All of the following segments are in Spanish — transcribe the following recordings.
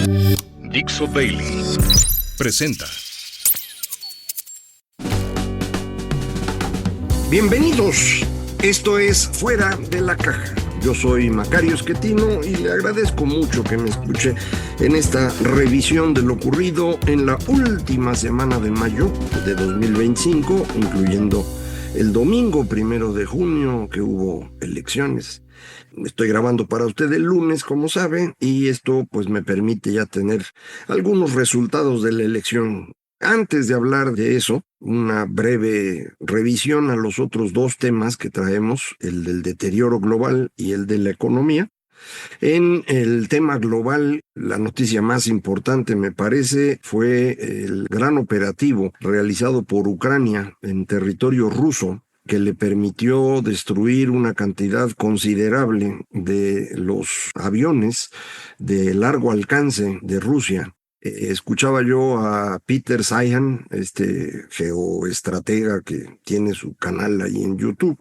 Dixo Daily presenta. Bienvenidos, esto es Fuera de la Caja. Yo soy Macario Schettino y le agradezco mucho que me escuche en esta revisión de lo ocurrido en la última semana de mayo de 2025, incluyendo el domingo 1 de junio que hubo elecciones. Estoy grabando para usted el lunes, como sabe, y esto pues me permite ya tener algunos resultados de la elección. Antes de hablar de eso, una breve revisión a los otros dos temas que traemos, el del deterioro global y el de la economía. En el tema global, la noticia más importante, me parece, fue el gran operativo realizado por Ucrania en territorio ruso, que le permitió destruir una cantidad considerable de los aviones de largo alcance de Rusia. Escuchaba yo a Peter Zeihan, este geoestratega que tiene su canal ahí en YouTube,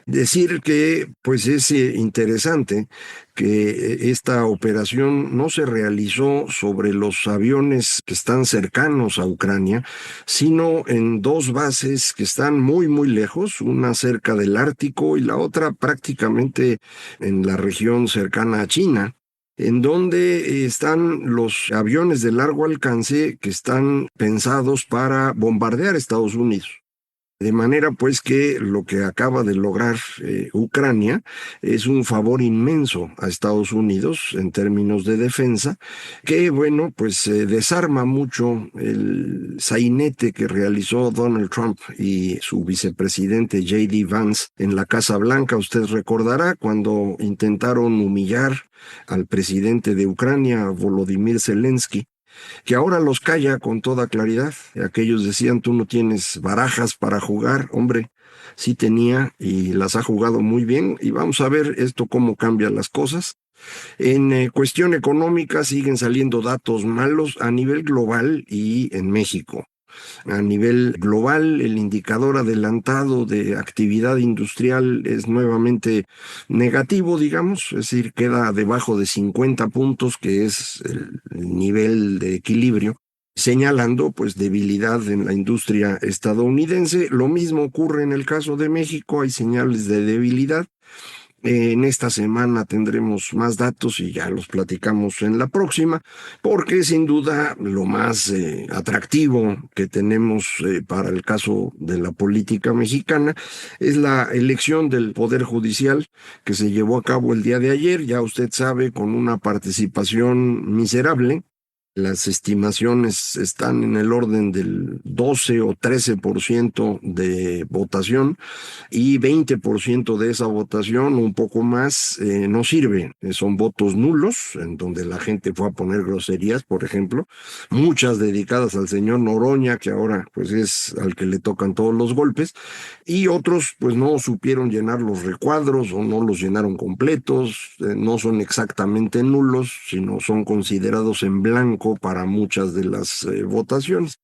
decir que pues es interesante que esta operación no se realizó sobre los aviones que están cercanos a Ucrania, sino en dos bases que están muy, muy lejos, una cerca del Ártico y la otra prácticamente en la región cercana a China, en donde están los aviones de largo alcance que están pensados para bombardear Estados Unidos. De manera pues que lo que acaba de lograr Ucrania es un favor inmenso a Estados Unidos en términos de defensa, que bueno, pues desarma mucho el sainete que realizó Donald Trump y su vicepresidente J.D. Vance en la Casa Blanca. Usted recordará cuando intentaron humillar al presidente de Ucrania, Volodymyr Zelensky, que ahora los calla con toda claridad. Aquellos decían, tú no tienes barajas para jugar. Hombre, sí tenía y las ha jugado muy bien, y vamos a ver esto cómo cambia las cosas. En cuestión económica siguen saliendo datos malos a nivel global y en México. A nivel global, el indicador adelantado de actividad industrial es nuevamente negativo, digamos, es decir, queda debajo de 50 puntos, que es el nivel de equilibrio, señalando pues debilidad en la industria estadounidense. Lo mismo ocurre en el caso de México, hay señales de debilidad. En esta semana tendremos más datos y ya los platicamos en la próxima, porque sin duda lo más atractivo que tenemos para el caso de la política mexicana es la elección del Poder Judicial que se llevó a cabo el día de ayer, ya usted sabe, con una participación miserable. Las estimaciones están en el orden del 12 o 13% de votación, y 20% de esa votación, un poco más, no sirve. Son votos nulos, en donde la gente fue a poner groserías, por ejemplo, muchas dedicadas al señor Noroña, que ahora pues es al que le tocan todos los golpes, y otros pues no supieron llenar los recuadros o no los llenaron completos, no son exactamente nulos, sino son considerados en blanco para muchas de las votaciones.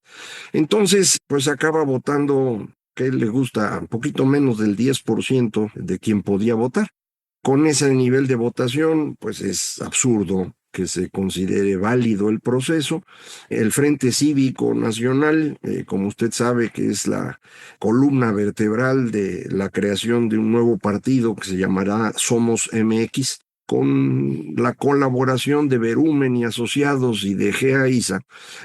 Entonces, pues acaba votando, que le gusta, un poquito menos del 10% de quien podía votar. Con ese nivel de votación, pues es absurdo que se considere válido el proceso. El Frente Cívico Nacional, como usted sabe, que es la columna vertebral de la creación de un nuevo partido que se llamará Somos MX, con la colaboración de Verumen y Asociados y de GEA-ISA,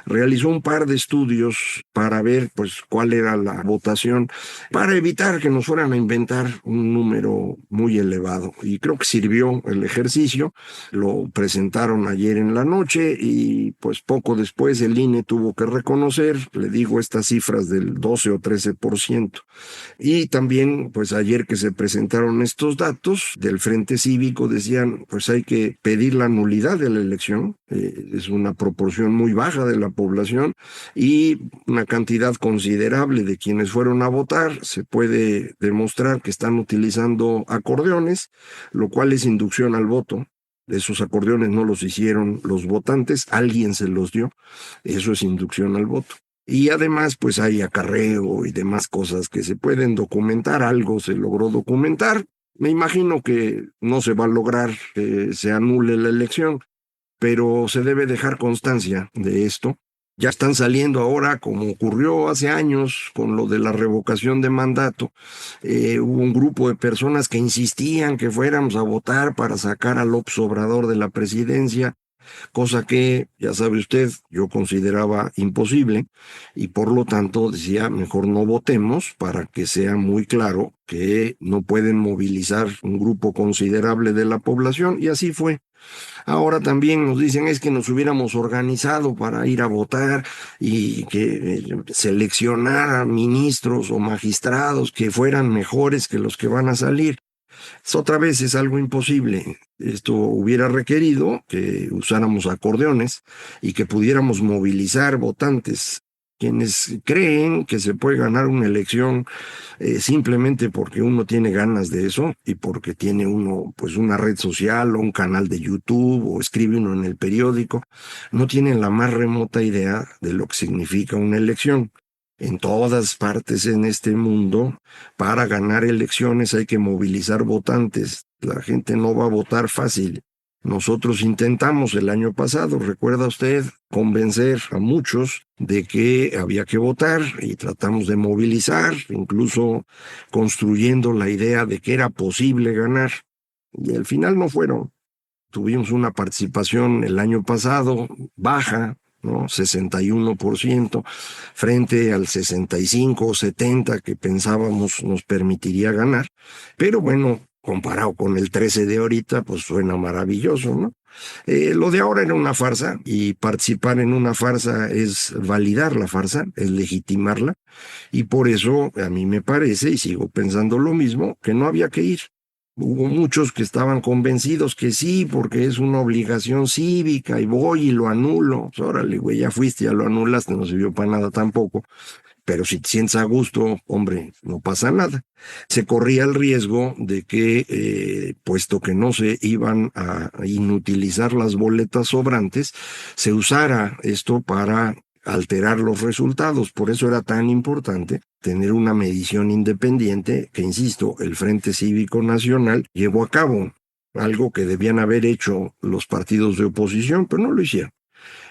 realizó un par de estudios para ver pues cuál era la votación, para evitar que nos fueran a inventar un número muy elevado. Y creo que sirvió el ejercicio. Lo presentaron ayer en la noche y pues poco después el INE tuvo que reconocer, le digo, estas cifras del 12 o 13%. Y también pues ayer que se presentaron estos datos del Frente Cívico, decían pues hay que pedir la nulidad de la elección. Es una proporción muy baja de la población y una cantidad considerable de quienes fueron a votar. Se puede demostrar que están utilizando acordeones, lo cual es inducción al voto. Esos acordeones no los hicieron los votantes, alguien se los dio. Eso es inducción al voto. Y además, pues hay acarreo y demás cosas que se pueden documentar. Algo se logró documentar. Me imagino que no se va a lograr que se anule la elección, pero se debe dejar constancia de esto. Ya están saliendo ahora, como ocurrió hace años con lo de la revocación de mandato. Hubo un grupo de personas que insistían que fuéramos a votar para sacar a López Obrador de la presidencia, cosa que, ya sabe usted, yo consideraba imposible y por lo tanto decía, mejor no votemos para que sea muy claro que no pueden movilizar un grupo considerable de la población, y así fue. Ahora también nos dicen es que nos hubiéramos organizado para ir a votar y que seleccionar a ministros o magistrados que fueran mejores que los que van a salir. Otra vez es algo imposible. Esto hubiera requerido que usáramos acordeones y que pudiéramos movilizar votantes. Quienes creen que se puede ganar una elección simplemente porque uno tiene ganas de eso y porque tiene uno pues una red social o un canal de YouTube o escribe uno en el periódico, no tienen la más remota idea de lo que significa una elección. En todas partes en este mundo, para ganar elecciones hay que movilizar votantes. La gente no va a votar fácil. Nosotros intentamos el año pasado, recuerda usted, convencer a muchos de que había que votar y tratamos de movilizar, incluso construyendo la idea de que era posible ganar. Y al final no fueron. Tuvimos una participación el año pasado baja, ¿no? 61% frente al 65 o 70 que pensábamos nos permitiría ganar. Pero bueno, comparado con el 13 de ahorita, pues suena maravilloso, ¿no? Lo de ahora era una farsa y participar en una farsa es validar la farsa, es legitimarla, y por eso a mí me parece, y sigo pensando lo mismo, que no había que ir. Hubo muchos que estaban convencidos que sí, porque es una obligación cívica y voy y lo anulo. Pues órale, güey, ya fuiste, ya lo anulaste, no sirvió para nada tampoco. Pero si te sientes a gusto, hombre, no pasa nada. Se corría el riesgo de que, puesto que no se iban a inutilizar las boletas sobrantes, se usara esto para alterar los resultados. Por eso era tan importante tener una medición independiente que, insisto, el Frente Cívico Nacional llevó a cabo, algo que debían haber hecho los partidos de oposición, pero no lo hicieron.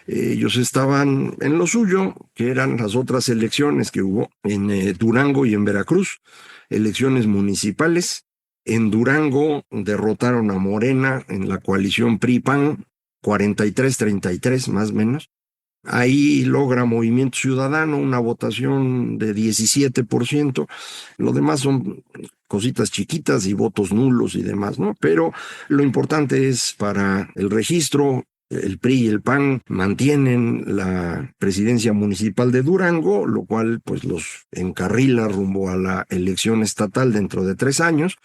Ellos estaban en lo suyo, que eran las otras elecciones que hubo en Durango y en Veracruz, elecciones municipales. En Durango derrotaron a Morena en la coalición PRI-PAN, 43-33 más o menos. Ahí logra Movimiento Ciudadano una votación de 17%. Lo demás son cositas chiquitas y votos nulos y demás, ¿no? Pero lo importante es para el registro. El PRI y el PAN mantienen la presidencia municipal de Durango, lo cual pues los encarrila rumbo a la elección estatal dentro de 3 años.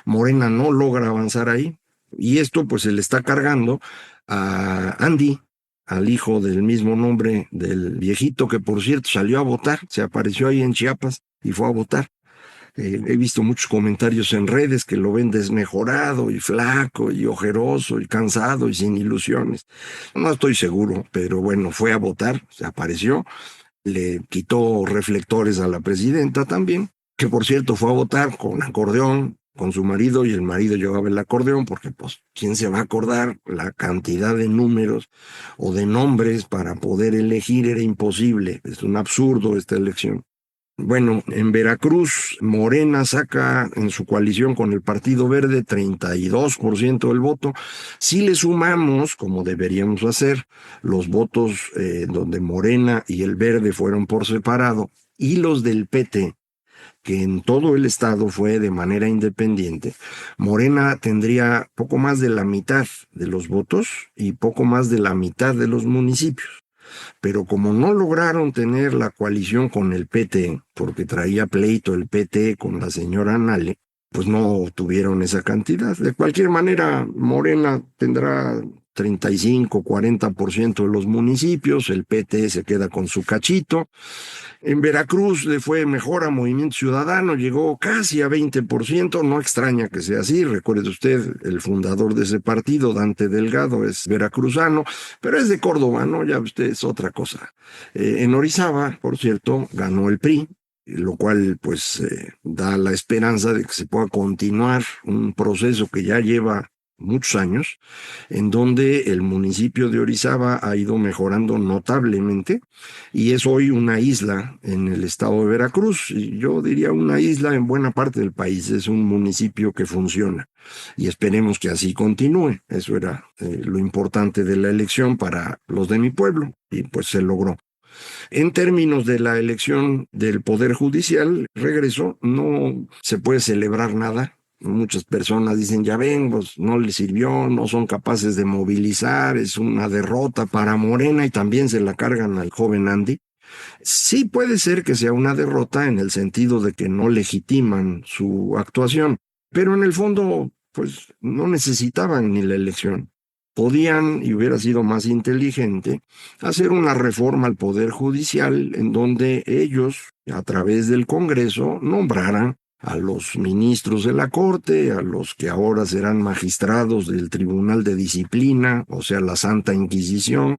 Morena no logra avanzar ahí y esto pues se le está cargando a Andy, al hijo del mismo nombre del viejito que por cierto salió a votar, se apareció ahí en Chiapas y fue a votar. He visto muchos comentarios en redes que lo ven desmejorado y flaco y ojeroso y cansado y sin ilusiones. No estoy seguro, pero bueno, fue a votar, se apareció, le quitó reflectores a la presidenta también, que por cierto fue a votar con acordeón, con su marido, y el marido llevaba el acordeón porque pues ¿quién se va a acordar? La cantidad de números o de nombres para poder elegir era imposible. Es un absurdo esta elección. Bueno, en Veracruz, Morena saca en su coalición con el Partido Verde 32% del voto. Si le sumamos, como deberíamos hacer, los votos donde Morena y el Verde fueron por separado y los del PT, que en todo el estado fue de manera independiente, Morena tendría poco más de la mitad de los votos y poco más de la mitad de los municipios. Pero como no lograron tener la coalición con el PT, porque traía pleito el PT con la señora Nale, pues no tuvieron esa cantidad. De cualquier manera, Morena tendrá 35-40% de los municipios, el PT se queda con su cachito. En Veracruz le fue mejor a Movimiento Ciudadano, llegó casi a 20%, no extraña que sea así, recuerde usted, el fundador de ese partido, Dante Delgado, es veracruzano, pero es de Córdoba, ¿no? Ya usted es otra cosa. En Orizaba, por cierto, ganó el PRI, lo cual pues da la esperanza de que se pueda continuar un proceso que ya lleva muchos años, en donde el municipio de Orizaba ha ido mejorando notablemente y es hoy una isla en el estado de Veracruz. Y yo diría una isla en buena parte del país. Es un municipio que funciona y esperemos que así continúe. Eso era lo importante de la elección para los de mi pueblo y pues se logró. En términos de la elección del Poder Judicial, regreso, no se puede celebrar nada. Muchas personas dicen, ya ven, pues no les sirvió, no son capaces de movilizar, es una derrota para Morena y también se la cargan al joven Andy. Sí puede ser que sea una derrota en el sentido de que no legitiman su actuación, pero en el fondo, pues no necesitaban ni la elección. Podían, y hubiera sido más inteligente, hacer una reforma al Poder Judicial en donde ellos, a través del Congreso, nombraran a los ministros de la Corte, a los que ahora serán magistrados del Tribunal de Disciplina, o sea, la Santa Inquisición,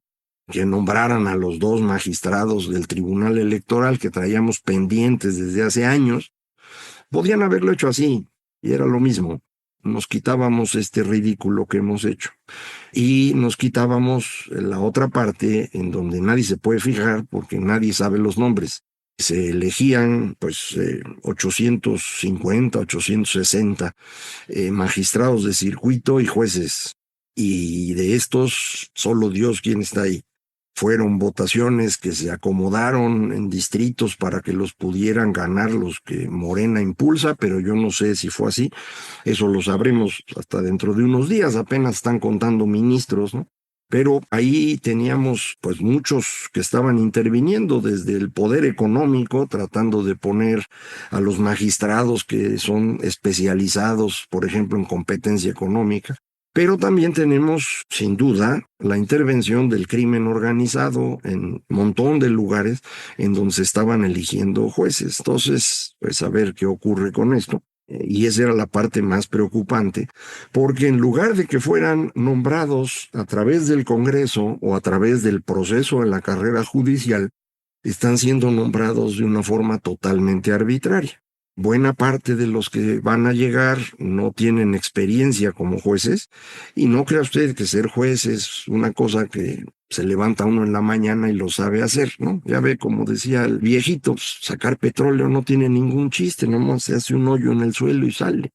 que nombraran a los 2 magistrados del Tribunal Electoral que traíamos pendientes desde hace años. Podían haberlo hecho así, y era lo mismo. Nos quitábamos este ridículo que hemos hecho. Y nos quitábamos la otra parte en donde nadie se puede fijar porque nadie sabe los nombres. Se elegían 850, 860 magistrados de circuito y jueces. Y de estos, solo Dios quién está ahí. Fueron votaciones que se acomodaron en distritos para que los pudieran ganar los que Morena impulsa, pero yo no sé si fue así. Eso lo sabremos hasta dentro de unos días, apenas están contando ministros, ¿no? Pero ahí teníamos pues muchos que estaban interviniendo desde el poder económico, tratando de poner a los magistrados que son especializados, por ejemplo, en competencia económica. Pero también tenemos, sin duda, la intervención del crimen organizado en un montón de lugares en donde se estaban eligiendo jueces. Entonces, pues a ver qué ocurre con esto. Y esa era la parte más preocupante, porque en lugar de que fueran nombrados a través del Congreso o a través del proceso de la carrera judicial, están siendo nombrados de una forma totalmente arbitraria. Buena parte de los que van a llegar no tienen experiencia como jueces y no crea usted que ser juez es una cosa que se levanta uno en la mañana y lo sabe hacer, ¿no? Ya ve, como decía el viejito, sacar petróleo no tiene ningún chiste, nomás se hace un hoyo en el suelo y sale.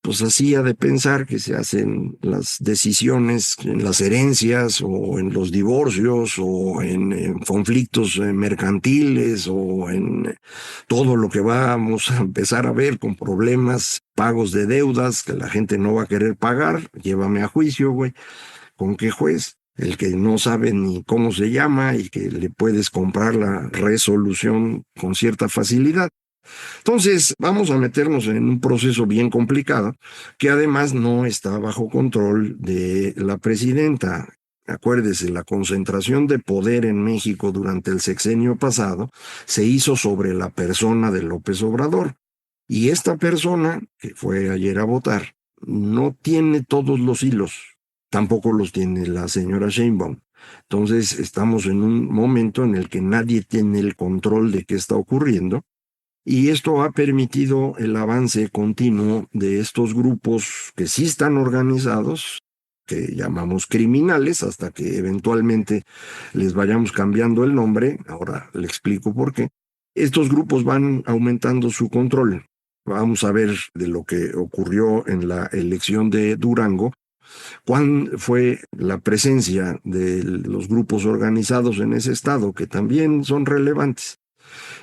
Pues así ha de pensar que se hacen las decisiones en las herencias o en los divorcios o en conflictos mercantiles o en todo lo que vamos a empezar a ver con problemas, pagos de deudas que la gente no va a querer pagar. Llévame a juicio, güey. ¿Con qué juez? El que no sabe ni cómo se llama y que le puedes comprar la resolución con cierta facilidad. Entonces, vamos a meternos en un proceso bien complicado que además no está bajo control de la presidenta. Acuérdese, la concentración de poder en México durante el sexenio pasado se hizo sobre la persona de López Obrador. Y esta persona, que fue ayer a votar, no tiene todos los hilos, tampoco los tiene la señora Sheinbaum. Entonces, estamos en un momento en el que nadie tiene el control de qué está ocurriendo. Y esto ha permitido el avance continuo de estos grupos que sí están organizados, que llamamos criminales, hasta que eventualmente les vayamos cambiando el nombre. Ahora le explico por qué. Estos grupos van aumentando su control. Vamos a ver de lo que ocurrió en la elección de Durango, cuál fue la presencia de los grupos organizados en ese estado, que también son relevantes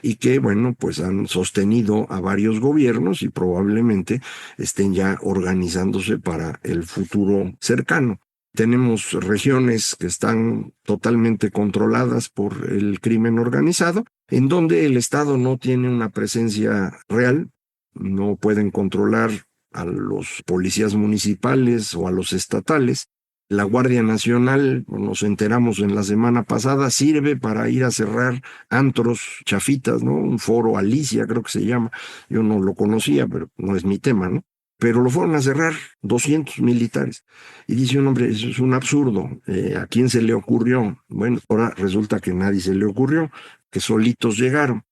y que, bueno, pues han sostenido a varios gobiernos y probablemente estén ya organizándose para el futuro cercano. Tenemos regiones que están totalmente controladas por el crimen organizado, en donde el Estado no tiene una presencia real, no pueden controlar a los policías municipales o a los estatales. La Guardia Nacional, nos enteramos en la semana pasada, sirve para ir a cerrar antros chafitas, ¿no? Un foro Alicia, creo que se llama. Yo no lo conocía, pero no es mi tema, ¿no? Pero lo fueron a cerrar 200 militares. Y dice un hombre, eso es un absurdo. ¿A quién se le ocurrió? Bueno, ahora resulta que nadie se le ocurrió, que solitos llegaron.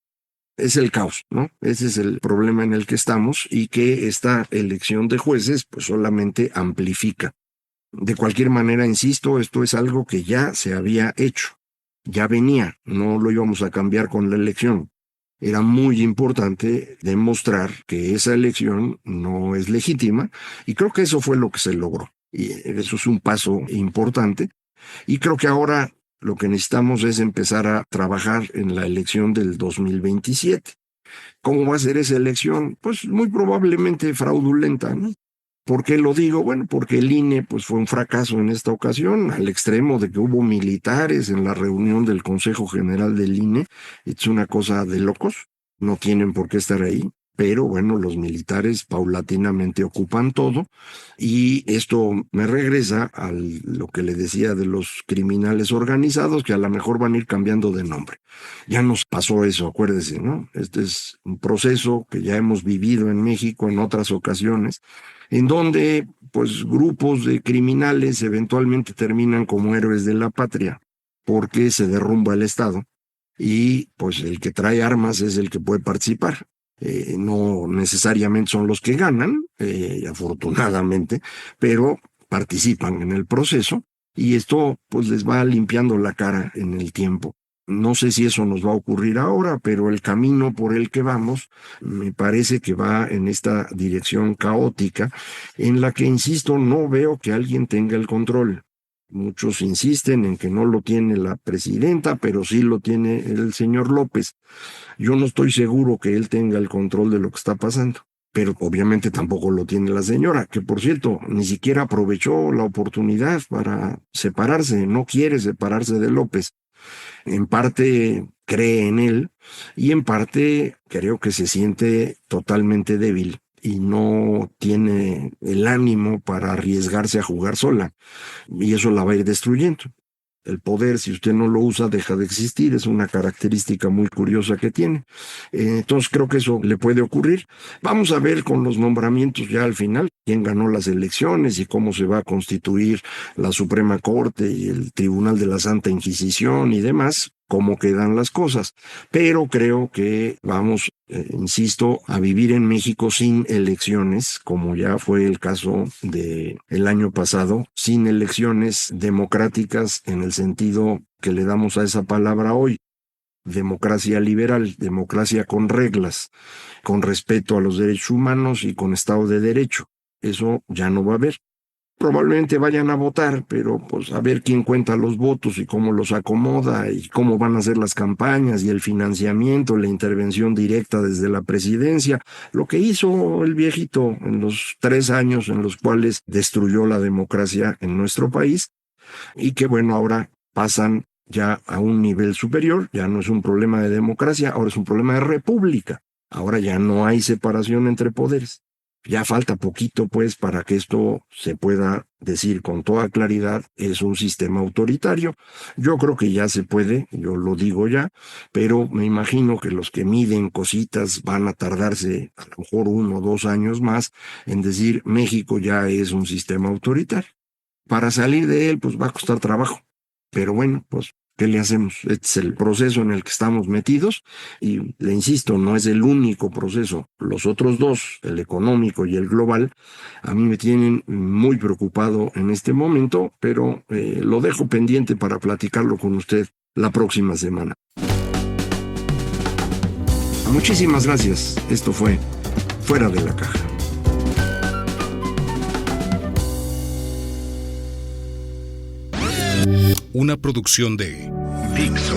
Es el caos, ¿no? Ese es el problema en el que estamos y que esta elección de jueces pues solamente amplifica De cualquier manera, insisto, esto es algo que ya se había hecho, ya venía, no lo íbamos a cambiar con la elección. Era muy importante demostrar que esa elección no es legítima y creo que eso fue lo que se logró. Y eso es un paso importante y creo que ahora lo que necesitamos es empezar a trabajar en la elección del 2027. ¿Cómo va a ser esa elección? Pues muy probablemente fraudulenta, ¿no? ¿Por qué lo digo? Bueno, porque el INE pues, fue un fracaso en esta ocasión, al extremo de que hubo militares en la reunión del Consejo General del INE. Es una cosa de locos, no tienen por qué estar ahí, pero bueno, los militares paulatinamente ocupan todo y esto me regresa a lo que le decía de los criminales organizados, que a lo mejor van a ir cambiando de nombre. Ya nos pasó eso, acuérdese, ¿no? Este es un proceso que ya hemos vivido en México en otras ocasiones, en donde pues grupos de criminales eventualmente terminan como héroes de la patria porque se derrumba el Estado y pues el que trae armas es el que puede participar. No necesariamente son los que ganan, afortunadamente, pero participan en el proceso y esto pues les va limpiando la cara en el tiempo. No sé si eso nos va a ocurrir ahora, pero el camino por el que vamos me parece que va en esta dirección caótica, en la que, insisto, no veo que alguien tenga el control. Muchos insisten en que no lo tiene la presidenta, pero sí lo tiene el señor López. Yo no estoy seguro que él tenga el control de lo que está pasando, pero obviamente tampoco lo tiene la señora, que por cierto, ni siquiera aprovechó la oportunidad para separarse, no quiere separarse de López. En parte cree en él y en parte creo que se siente totalmente débil y no tiene el ánimo para arriesgarse a jugar sola y eso la va a ir destruyendo. El poder, si usted no lo usa, deja de existir. Es una característica muy curiosa que tiene. Entonces creo que eso le puede ocurrir. Vamos a ver con los nombramientos ya al final quién ganó las elecciones y cómo se va a constituir la Suprema Corte y el Tribunal de la Santa Inquisición y demás, cómo quedan las cosas. Pero creo que vamos, insisto, a vivir en México sin elecciones, como ya fue el caso del año pasado, sin elecciones democráticas en el sentido que le damos a esa palabra hoy. Democracia liberal, democracia con reglas, con respeto a los derechos humanos y con Estado de Derecho. Eso ya no va a haber. Probablemente vayan a votar, pero pues a ver quién cuenta los votos y cómo los acomoda y cómo van a ser las campañas y el financiamiento, la intervención directa desde la presidencia, lo que hizo el viejito en los 3 años en los cuales destruyó la democracia en nuestro país y que bueno, ahora pasan ya a un nivel superior, ya no es un problema de democracia, ahora es un problema de república, ahora ya no hay separación entre poderes. Ya falta poquito, pues, para que esto se pueda decir con toda claridad, es un sistema autoritario. Yo creo que ya se puede, yo lo digo ya, pero me imagino que los que miden cositas van a tardarse a lo mejor 1 o 2 años más en decir México ya es un sistema autoritario. Para salir de él, pues va a costar trabajo. Pero bueno, pues, ¿qué le hacemos? Este es el proceso en el que estamos metidos y le insisto, no es el único proceso. Los otros dos, el económico y el global, a mí me tienen muy preocupado en este momento, pero lo dejo pendiente para platicarlo con usted la próxima semana. Muchísimas gracias. Esto fue Fuera de la Caja. Una producción de Dixo.